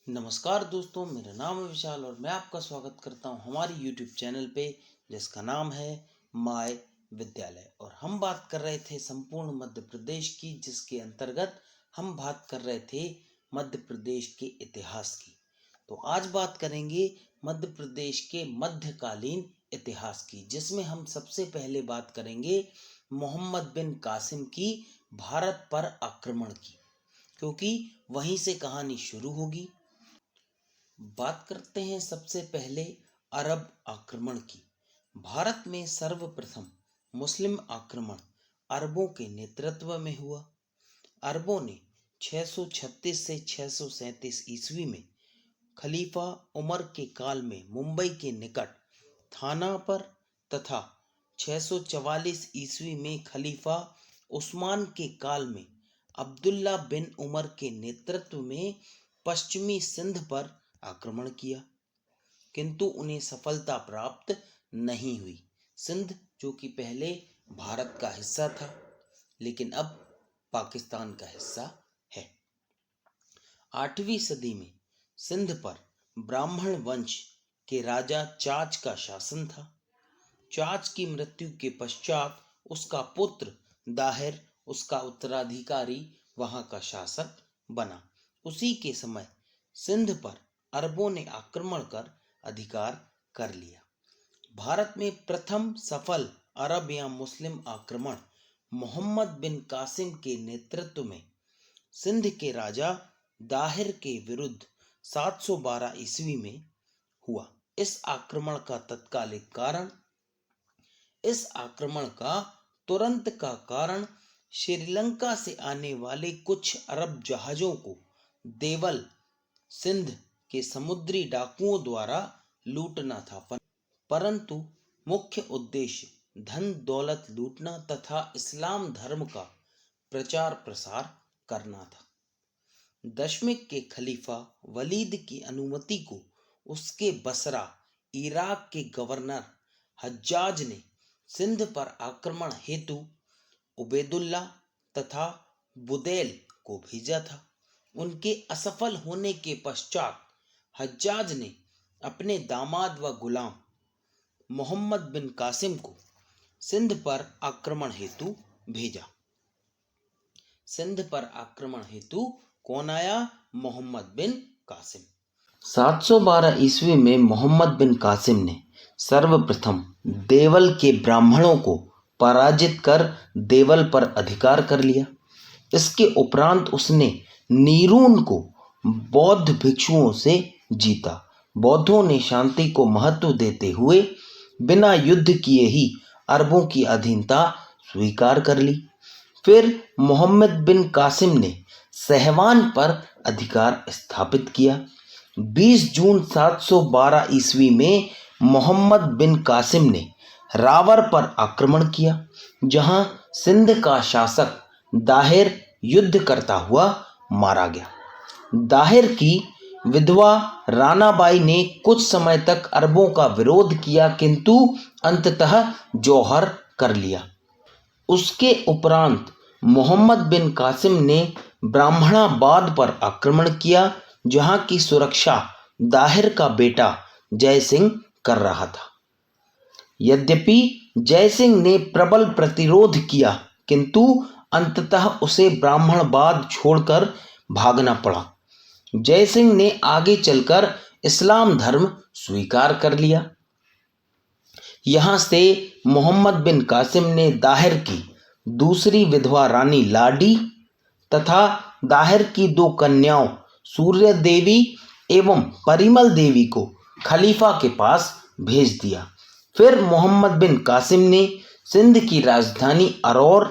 नमस्कार दोस्तों, मेरा नाम है विशाल और मैं आपका स्वागत करता हूं हमारी YouTube चैनल पे जिसका नाम है माय विद्यालय। और हम बात कर रहे थे संपूर्ण मध्य प्रदेश की, जिसके अंतर्गत हम बात कर रहे थे मध्य प्रदेश के इतिहास की। तो आज बात करेंगे मध्य प्रदेश के मध्यकालीन इतिहास की, जिसमें हम सबसे पहले बात करेंगे मोहम्मद बिन कासिम की भारत पर आक्रमण की, क्योंकि वहीं से कहानी शुरू होगी। बात करते हैं सबसे पहले अरब आक्रमण की। भारत में सर्वप्रथम मुस्लिम आक्रमण अरबों के नेतृत्व में हुआ। अरबों ने 636 से 637 ईस्वी में खलीफा उमर के काल में मुंबई के निकट थाना पर तथा 644 ईस्वी में खलीफा उस्मान के काल में अब्दुल्ला बिन उमर के नेतृत्व में पश्चिमी सिंध पर आक्रमण किया, किंतु उन्हें सफलता प्राप्त नहीं हुई। सिंध जो कि पहले भारत का हिस्सा था लेकिन अब पाकिस्तान का हिस्सा है। 8वीं सदी में सिंध पर ब्राह्मण वंश के राजा चाच का शासन था। चाच की मृत्यु के पश्चात उसका पुत्र दाहिर उसका उत्तराधिकारी वहां का शासक बना। उसी के समय सिंध पर अरबों ने आक्रमण कर अधिकार कर लिया। भारत में प्रथम सफल अरब या मुस्लिम आक्रमण मोहम्मद बिन कासिम के नेतृत्व में सिंध के राजा दाहिर के विरुद्ध 712 ईस्वी में हुआ। इस आक्रमण का तुरंत का कारण श्रीलंका से आने वाले कुछ अरब जहाजों को देवल सिंध के समुद्री डाकुओं द्वारा लूटना था, परंतु मुख्य उद्देश्य धन दौलत लूटना तथा इस्लाम धर्म का प्रचार प्रसार करना था। दशमिक के खलीफा वलीद की अनुमति को उसके बसरा इराक के गवर्नर हज्जाज ने सिंध पर आक्रमण हेतु उबैदुल्ला तथा बुदैल को भेजा था। उनके असफल होने के पश्चात हज्जाज ने अपने दामाद व गुलाम मोहम्मद बिन कासिम को सिंध पर आक्रमण हेतु भेजा। सिंध पर आक्रमण हेतु कौन आया? मोहम्मद बिन कासिम। 712 ईस्वी में मोहम्मद बिन कासिम ने सर्वप्रथम देवल के ब्राह्मणों को पराजित कर देवल पर अधिकार कर लिया। इसके उपरांत उसने नीरून को बौद्ध भिक्षुओं से जीता। बौद्धों ने शांति को महत्व देते हुए बिना युद्ध किए ही अरबों की अधीनता स्वीकार कर ली। फिर मोहम्मद बिन कासिम ने सहवान पर अधिकार स्थापित किया। 20 जून 712 ईस्वी में मोहम्मद बिन कासिम ने रावर पर आक्रमण किया, जहां सिंध का शासक दाहिर युद्ध करता हुआ मारा गया। दाहिर की विधवा रानाबाई ने कुछ समय तक अरबों का विरोध किया, किंतु अंततः जौहर कर लिया। उसके उपरांत मोहम्मद बिन कासिम ने ब्राह्मणाबाद पर आक्रमण किया, जहां की सुरक्षा दाहिर का बेटा जय सिंह कर रहा था। यद्यपि जय सिंह ने प्रबल प्रतिरोध किया, किंतु अंततः उसे ब्राह्मणाबाद छोड़कर भागना पड़ा। जय सिंह ने आगे चलकर इस्लाम धर्म स्वीकार कर लिया। यहां से मोहम्मद बिन कासिम ने दाहिर की दूसरी विधवा रानी लाडी तथा दाहिर की 2 कन्याओं सूर्य देवी एवं परिमल देवी को खलीफा के पास भेज दिया। फिर मोहम्मद बिन कासिम ने सिंध की राजधानी अरौर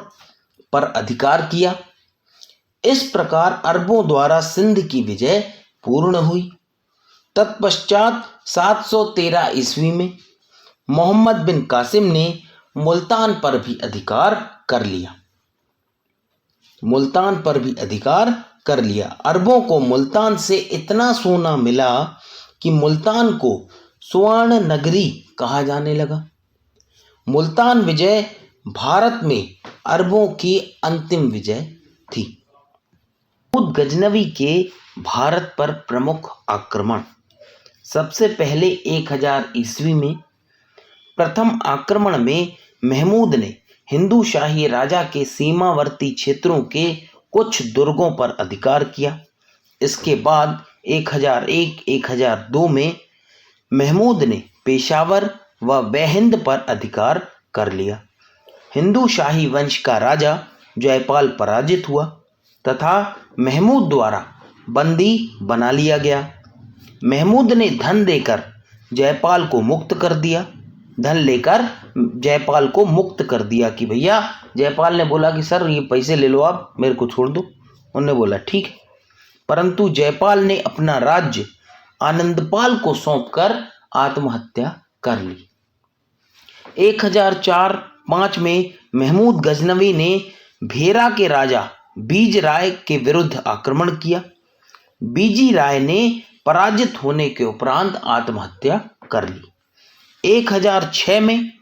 पर अधिकार किया। इस प्रकार अरबों द्वारा सिंध की विजय पूर्ण हुई। तत्पश्चात 713 ईस्वी में मोहम्मद बिन कासिम ने मुल्तान पर भी अधिकार कर लिया। अरबों को मुल्तान से इतना सोना मिला कि मुल्तान को स्वर्ण नगरी कहा जाने लगा। मुल्तान विजय भारत में अरबों की अंतिम विजय थी। गजनवी के भारत पर प्रमुख आक्रमण। सबसे पहले 1000 ईस्वी में प्रथम आक्रमण में महमूद ने हिंदू शाही राजा के सीमावर्ती क्षेत्रों के कुछ दुर्गों पर अधिकार किया। इसके बाद 1001-1002 में महमूद ने पेशावर व बेहिंद पर अधिकार कर लिया। हिंदू शाही वंश का राजा जयपाल पराजित हुआ तथा महमूद द्वारा बंदी बना लिया गया। महमूद ने धन देकर जयपाल को मुक्त कर दिया। धन लेकर जयपाल को मुक्त कर दिया कि भैया, जयपाल ने बोला कि सर ये पैसे ले लो, आप मेरे को छोड़ दो। उन्होंने बोला ठीक है, परंतु जयपाल ने अपना राज्य आनंदपाल को सौंपकर आत्महत्या कर ली। 1004-5 में महमूद गजनवी ने भेरा के राजा बीज राय के विरुद्ध आक्रमण किया। बीजी राय ने पराजित होने के उपरांत आत्महत्या कर ली। 1006 में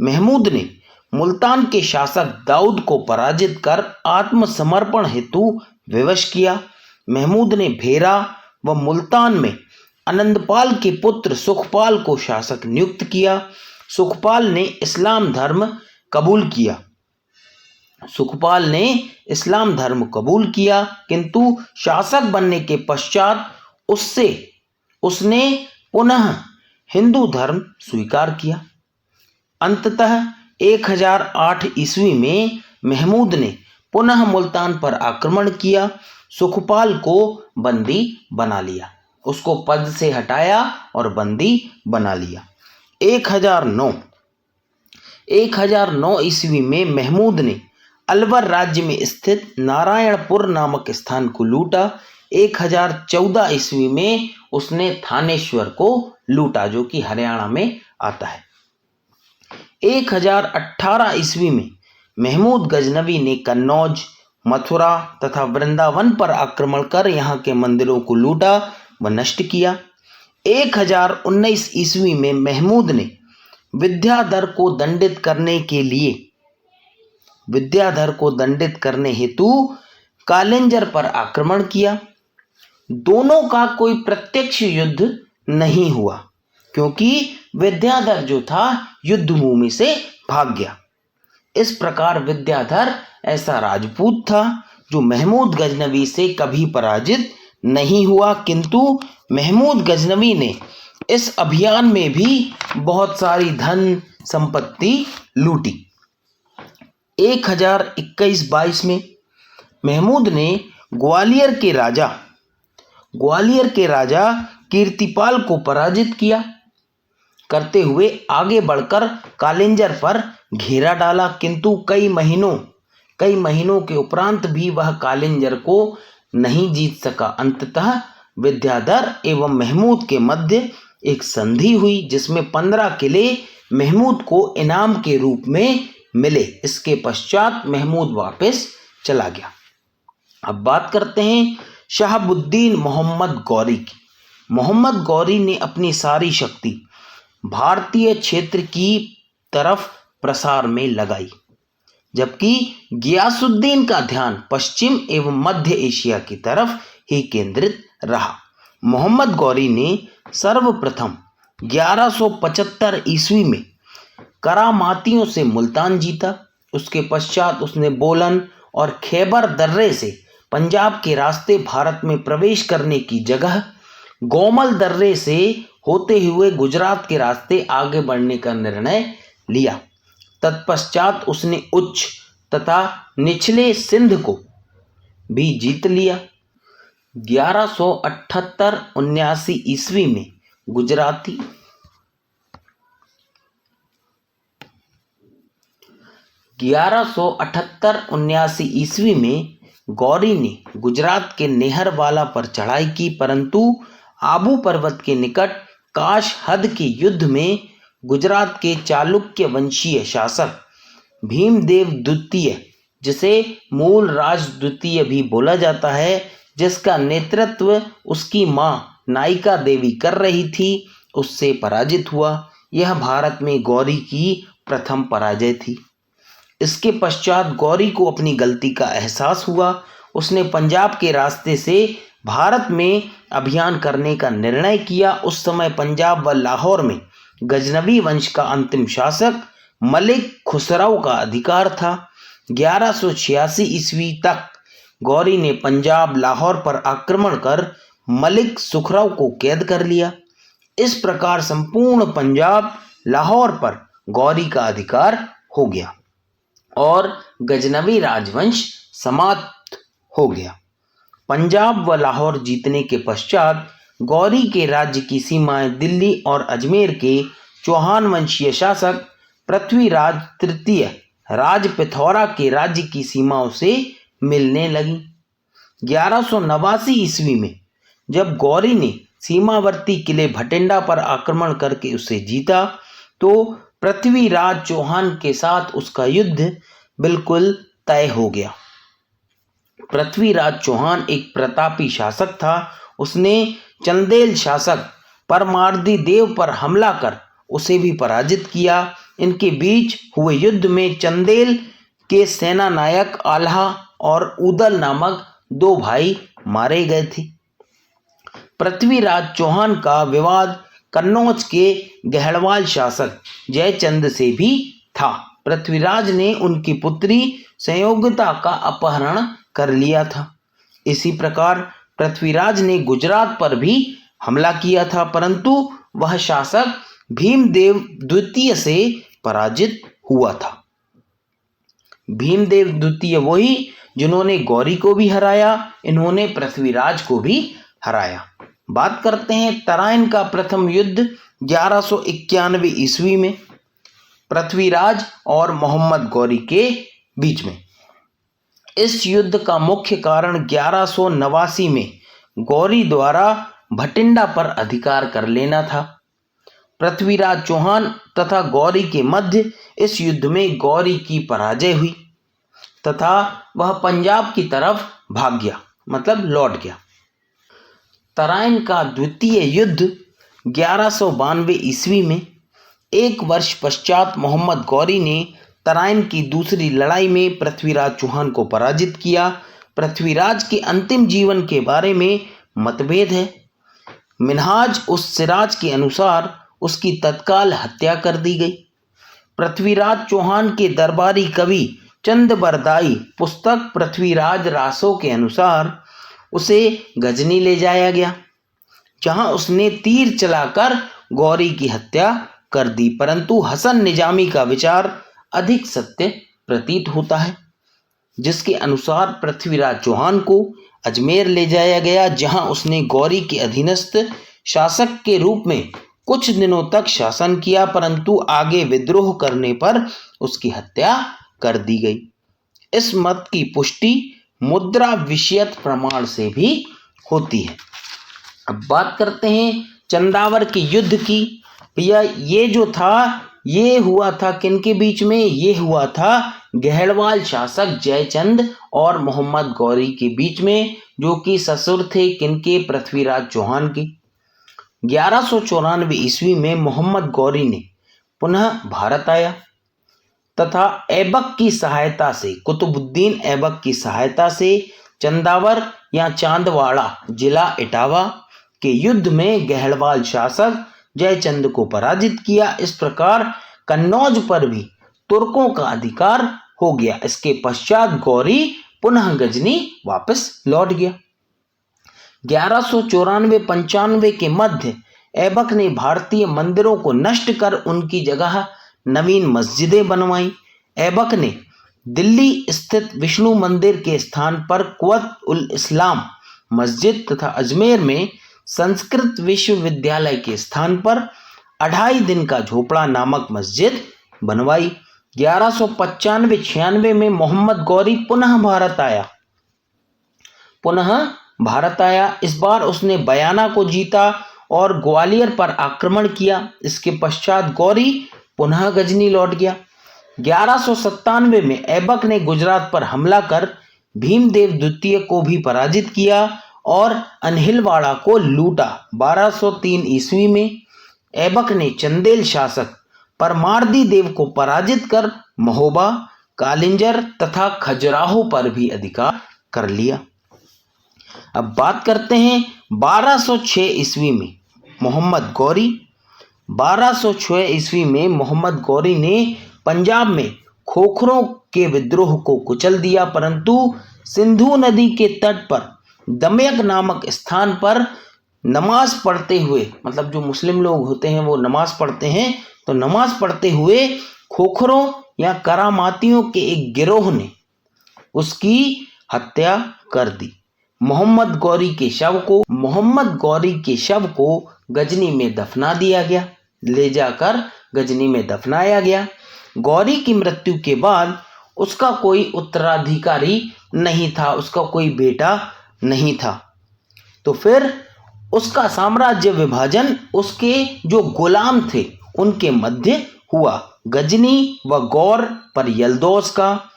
महमूद ने मुल्तान के शासक दाऊद को पराजित कर आत्मसमर्पण हेतु विवश किया। महमूद ने भेरा व मुल्तान में आनंदपाल के पुत्र सुखपाल को शासक नियुक्त किया। सुखपाल ने इस्लाम धर्म कबूल किया, किंतु शासक बनने के पश्चात उसने पुनः हिंदू धर्म स्वीकार किया। अंततः 1008 ईस्वी में महमूद ने पुनः मुल्तान पर आक्रमण किया। सुखपाल को बंदी बना लिया, उसको पद से हटाया और बंदी बना लिया। 1009 ईस्वी में महमूद ने अलवर राज्य में स्थित नारायणपुर नामक स्थान को लूटा। 1014 ईस्वी में उसने थानेश्वर को लूटा, जो कि हरियाणा में आता है। 1018 ईस्वी में महमूद गजनवी ने कन्नौज, मथुरा तथा वृंदावन पर आक्रमण कर यहाँ के मंदिरों को लूटा व नष्ट किया। 1019 ईस्वी में महमूद ने विद्याधर को दंडित करने हेतु कालिंजर पर आक्रमण किया। दोनों का कोई प्रत्यक्ष युद्ध नहीं हुआ, क्योंकि विद्याधर जो था युद्ध भूमि से भाग गया। इस प्रकार विद्याधर ऐसा राजपूत था जो महमूद गजनवी से कभी पराजित नहीं हुआ, किंतु महमूद गजनवी ने इस अभियान में भी बहुत सारी धन संपत्ति लूटी। 1021-22 में महमूद ने ग्वालियर के राजा कीर्तिपाल को पराजित करते हुए आगे बढ़कर कालिंजर पर घेरा डाला, किंतु कई महीनों के उपरांत भी वह कालिंजर को नहीं जीत सका। अंततः विद्याधर एवं महमूद के मध्य एक संधि हुई, जिसमें 15 किले महमूद को इनाम के रूप में मिले। इसके पश्चात महमूद वापस चला गया। अब बात करते हैं शहाबुद्दीन मोहम्मद गौरी की। मोहम्मद गौरी ने अपनी सारी शक्ति भारतीय क्षेत्र की तरफ प्रसार में लगाई, जबकि गियासुद्दीन का ध्यान पश्चिम एवं मध्य एशिया की तरफ ही केंद्रित रहा। मोहम्मद गौरी ने सर्वप्रथम 1175 ईस्वी में करामातियों से मुल्तान जीता। उसके पश्चात उसने बोलन और खैबर दर्रे से पंजाब के रास्ते भारत में प्रवेश करने की जगह गोमल दर्रे से होते हुए गुजरात के रास्ते आगे बढ़ने का निर्णय लिया। तत्पश्चात उसने उच्च तथा निचले सिंध को भी जीत लिया। 1178-79 ईस्वी में 1178-79 ईस्वी में गौरी ने गुजरात के नेहरवाला पर चढ़ाई की, परंतु आबू पर्वत के निकट काश हद के युद्ध में गुजरात के चालुक्य वंशीय शासक भीमदेव द्वितीय, जिसे मूल राज द्वितीय भी बोला जाता है, जिसका नेतृत्व उसकी मां नायिका देवी कर रही थी, उससे पराजित हुआ। यह भारत में गौरी की प्रथम पराजय थी। इसके पश्चात गौरी को अपनी गलती का एहसास हुआ। उसने पंजाब के रास्ते से भारत में अभियान करने का निर्णय किया। उस समय पंजाब व लाहौर में गजनवी वंश का अंतिम शासक मलिक खुसरो का अधिकार था। 1186 ईस्वी तक गौरी ने पंजाब लाहौर पर आक्रमण कर मलिक सुखराव को कैद कर लिया। इस प्रकार संपूर्ण पंजाब लाहौर पर गौरी का अधिकार हो गया और गजनवी राजवंश समाप्त हो गया। पंजाब व लाहौर जीतने के पश्चात गौरी के राज्य की सीमाएं दिल्ली और अजमेर के चौहान वंशीय शासक पृथ्वीराज तृतीय राज पिथौरा के राज्य की सीमाओं से मिलने लगी। 1189 ईस्वी में जब गौरी ने सीमावर्ती किले भटिंडा पर आक्रमण करके उसे जीता तो पृथ्वीराज चौहान के साथ उसका युद्ध बिल्कुल तय हो गया। पृथ्वीराज चौहान एक प्रतापी शासक था। उसने चंदेल शासक परमार्दी देव पर हमला कर उसे भी पराजित किया। इनके बीच हुए युद्ध में चंदेल के सेना नायक आल्हा और उदल नामक 2 भाई मारे गए थे। पृथ्वीराज चौहान का विवाद कन्नौज के गहड़वाल शासक जयचंद से भी था। पृथ्वीराज ने उनकी पुत्री संयोगिता का अपहरण कर लिया था। इसी प्रकार पृथ्वीराज ने गुजरात पर भी हमला किया था, परंतु वह शासक भीमदेव द्वितीय से पराजित हुआ था। भीमदेव द्वितीय वही जिन्होंने गौरी को भी हराया, इन्होंने पृथ्वीराज को भी हराया। बात करते हैं तराइन का प्रथम युद्ध 1191 ईस्वी में पृथ्वीराज और मोहम्मद गौरी के बीच में। इस युद्ध का मुख्य कारण 1189 में गौरी द्वारा भटिंडा पर अधिकार कर लेना था। पृथ्वीराज चौहान तथा गौरी के मध्य इस युद्ध में गौरी की पराजय हुई तथा वह पंजाब की तरफ भाग गया, मतलब लौट गया। तराइन का द्वितीय युद्ध 1192 ईस्वी में। 1 वर्ष पश्चात मोहम्मद गौरी ने तराइन की दूसरी लड़ाई में पृथ्वीराज चौहान को पराजित किया। पृथ्वीराज के अंतिम जीवन के बारे में मतभेद है। मिन्हाज उस सिराज के अनुसार उसकी तत्काल हत्या कर दी गई। पृथ्वीराज चौहान के दरबारी कवि चंदबरदाई पुस्तक पृथ्वीराज रासो के अनुसार उसे गजनी ले जाया गया, जहां उसने तीर चलाकर गौरी की हत्या कर दी, परंतु हसन निजामी का विचार अधिक सत्य प्रतीत होता है, जिसके अनुसार पृथ्वीराज चौहान को अजमेर ले जाया गया, जहां उसने गौरी के अधीनस्थ शासक के रूप में कुछ दिनों तक शासन किया, परंतु आगे विद्रोह करने पर उसकी हत्या कर दी गई। इस मत की पुष्टि मुद्रा विषयक प्रमाण से भी होती है। अब बात करते हैं चंदावर के युद्ध की। भैया ये जो था ये हुआ था किनके बीच में? ये हुआ था गहड़वाल शासक जयचंद और मोहम्मद गौरी के बीच में, जो कि ससुर थे किनके? पृथ्वीराज चौहान के। 1194 ईस्वी में मोहम्मद गौरी ने पुनः भारत आया तथा ऐबक की सहायता से, कुतुबुद्दीन ऐबक की सहायता से चंदावर या चांदवाड़ा जिला इटावा के युद्ध में गहड़वाल शासक जयचंद को पराजित किया। इस प्रकार कन्नौज पर भी तुर्कों का अधिकार हो गया। इसके पश्चात गौरी पुनः गजनी वापस लौट गया। 1194-95 के मध्य ऐबक ने भारतीय मंदिरों को नष्ट कर उनकी जगह नवीन मस्जिदें बनवाई। ऐबक ने दिल्ली स्थित विष्णु मंदिर के स्थान पर कुवत उल इस्लाम मस्जिद तथा अजमेर में संस्कृत विश्वविद्यालय के स्थान पर 2.5 दिन का झोपड़ा नामक मस्जिद बनवाई। 1195-96 में मोहम्मद गौरी पुनः भारत आया। इस बार उसने बयाना को जीता और ग्वालियर पर आक्रमण किया। इसके पश्चात गौरी पुनः गजनी लौट गया। 1197 में ऐबक ने गुजरात पर हमला कर भीमदेव द्वितीय को भी पराजित किया और अनहिलवाड़ा को लूटा। 1203 ईस्वी में ऐबक ने चंदेल शासक परमार्दी देव को पराजित कर महोबा, कालिंजर तथा खजुराहो पर भी अधिकार कर लिया। अब बात करते हैं 1206 ईस्वी में मोहम्मद गौरी। 1206 ईस्वी में मोहम्मद गौरी ने पंजाब में खोखरों के विद्रोह को कुचल दिया, परंतु सिंधु नदी के तट पर दमयक नामक स्थान पर नमाज पढ़ते हुए, मतलब जो मुस्लिम लोग होते हैं वो नमाज पढ़ते हैं, तो नमाज पढ़ते हुए खोखरों या करामातियों के एक गिरोह ने उसकी हत्या कर दी। मोहम्मद गौरी के शव को गजनी में दफना दिया गया, ले जाकर गजनी में दफनाया गया। गौरी की मृत्यु के बाद उसका कोई उत्तराधिकारी नहीं था, उसका कोई बेटा नहीं था। तो फिर उसका साम्राज्य विभाजन उसके जो गुलाम थे उनके मध्य हुआ। गजनी व गौर पर यल्दौस का,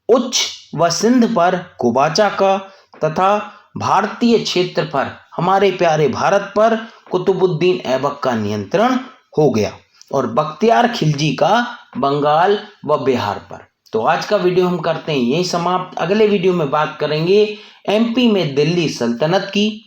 उच्च व सिंध पर कुबाचा का तथा भारतीय क्षेत्र पर, हमारे प्यारे भारत पर कुतुबुद्दीन ऐबक का नियंत्रण हो गया और बख्तियार खिलजी का बंगाल व बिहार पर। तो आज का वीडियो हम करते हैं यही समाप्त। अगले वीडियो में बात करेंगे एमपी में दिल्ली सल्तनत की।